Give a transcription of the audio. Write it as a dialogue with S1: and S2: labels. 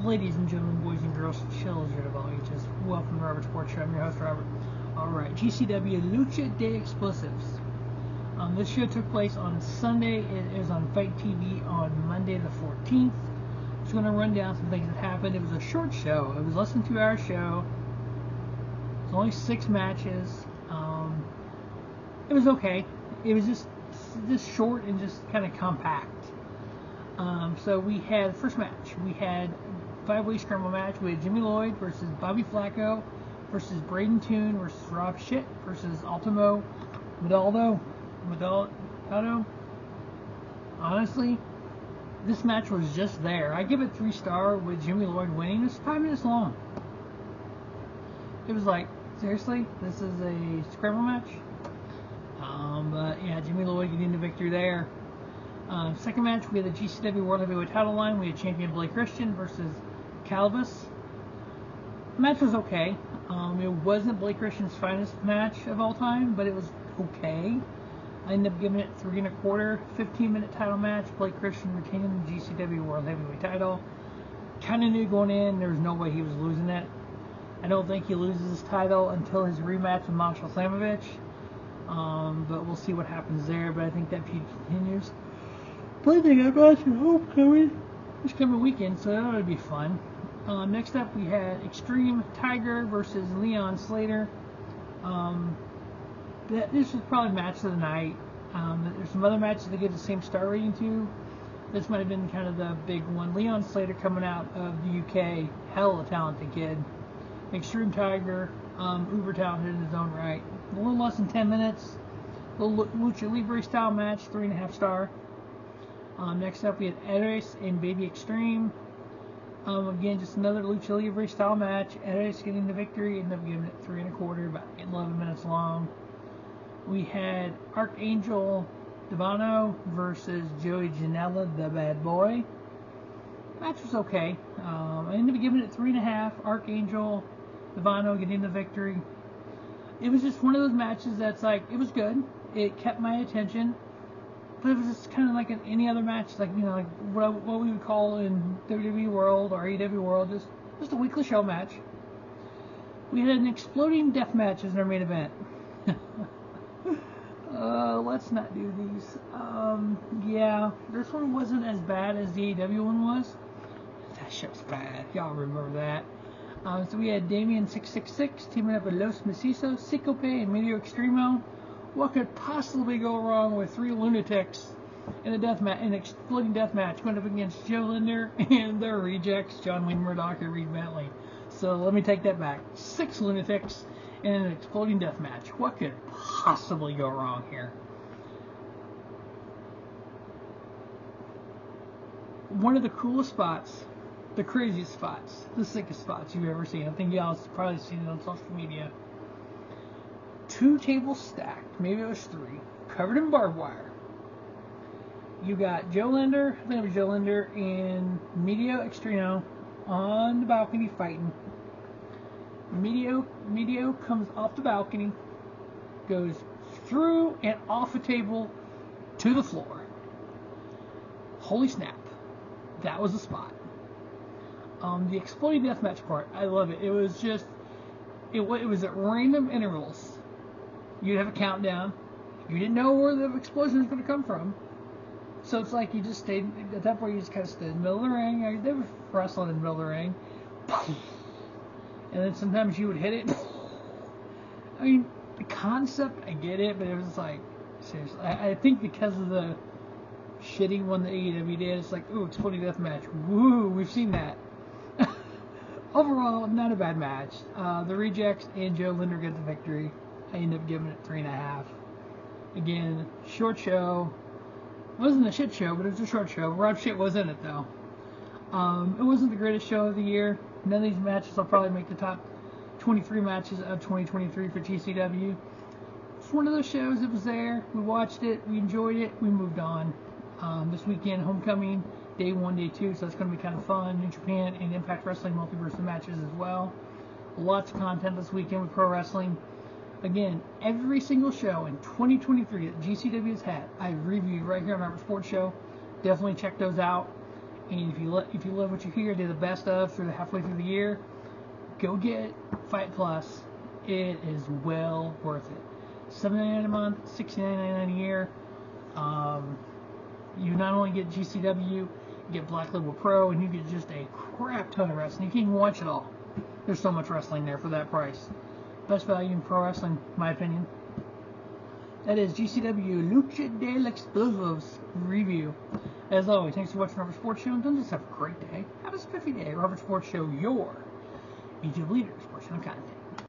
S1: Ladies and gentlemen, boys and girls, chills your just welcome to Robert Sports Show. I'm your host, Robert. Alright, GCW Lucha De Explosivos. This show took place on Sunday. It is on Fight TV on Monday the 14th. I'm just going to run down some things that happened. It was a short show. It was less than 2 hour show. It was only 6 matches. It was okay. It was just short and just kind of compact. So we had the first match. We had a 5-way scramble match with Jimmy Lloyd versus Bobby Flaco versus Brayden Toon versus Rob Shit versus Ultimo Maldito. Honestly, this match was just there. I give it 3-star with Jimmy Lloyd winning. It's 5 minutes long. It was like, seriously, this is a scramble match? But yeah, Jimmy Lloyd getting the victory there. Second match, we had the GCW World Heavyweight title line. We had champion Blake Christian versus Calibus. The match was okay. It wasn't Blake Christian's finest match of all time, but it was okay. I ended up giving it 3 1/4, 15-minute title match. Blake Christian retaining the GCW World Heavyweight title. Kind of knew going in there was no way he was losing it. I don't think he loses his title until his rematch with Marshall Slamovich. But we'll see what happens there. But I think that feud continues. But I think I've got some homecoming this coming weekend, so that ought to be fun. Next up, we had Extreme Tiger versus Leon Slater. This was probably match of the night. There's some other matches that get the same star rating to. This might have been kind of the big one. Leon Slater coming out of the UK, hell of a talented kid. Extreme Tiger, uber talented in his own right. A little less than 10 minutes. A little Lucha Libre style match, 3.5 star. Next up, we had Arez and Baby Extreme. Again, just another Lucha Libre style match. Arez getting the victory, ended up giving it 3 1/4, about 11 minutes long. We had Arkangel Divino versus Janela, the bad boy. Match was okay. I ended up giving it 3.5. Arkangel Divino getting the victory. It was just one of those matches that's like, it was good. It kept my attention. But it was just kind of like any other match, like, you know, like what we would call in WWE World or AEW World, just a weekly show match. We had an exploding death match as our main event. Let's not do these. Yeah, this one wasn't as bad as the AEW one was. That shit's bad. Y'all remember that. So we had Damien 666 teaming up with Los Macizos, Ciclope, and Miedo Extremo. What could possibly go wrong with 3 lunatics in an exploding death match going up against Joe Linder and their rejects, John Wayne Murdoch and Reed Bentley? So let me take that back. 6 lunatics in an exploding death match. What could possibly go wrong here? One of the coolest spots, the craziest spots, the sickest spots you've ever seen. I think y'all have probably seen it on social media. 2 tables stacked, maybe it was 3, covered in barbed wire. You got Joe Linder, I think it was Joe Linder, and Miedo Extremo on the balcony fighting. Miedo comes off the balcony, goes through and off a table to the floor. Holy snap. That was the spot. The exploding deathmatch part, I love it. It was just, it was at random intervals. You'd have a countdown. You didn't know where the explosion was going to come from. So it's like you just stayed, at that point you just kind of stood in the middle of the ring. They were wrestling in the middle of the ring. And then sometimes you would hit it. I mean, the concept, I get it, but it was like, seriously. I think because of the shitty one that AEW did, it's like, ooh, exploding deathmatch. Woo, we've seen that. Overall, not a bad match. The rejects and Joe Linder get the victory. I ended up giving it 3.5. Again, short show. It wasn't a shit show, but it was a short show. Rob Shit was in it, though. It wasn't the greatest show of the year. None of these matches will probably make the top 23 matches of 2023 for GCW. It's one of those shows. It was there. We watched it. We enjoyed it. We moved on. This weekend, Homecoming, Day 1, Day 2, so that's going to be kind of fun. New Japan and Impact Wrestling Multiverse matches as well. Lots of content this weekend with pro wrestling. Again, every single show in 2023 that GCW has had, I've reviewed right here on our sports show. Definitely check those out. And if you love what you hear, do the best of through the halfway through the year, go get Fight Plus. It is well worth it. $7.99 a month, $69.99 a year. You not only get GCW, you get Black Label Pro, and you get just a crap ton of wrestling. You can't even watch it all. There's so much wrestling there for that price. Best value in pro wrestling, in my opinion. That is GCW Lucha De Explosivos review. As always, thanks for watching Robert Sports Show, and don't just have a great day. Have a spiffy day. Robert Sports Show, your YouTube leader, sports channel content.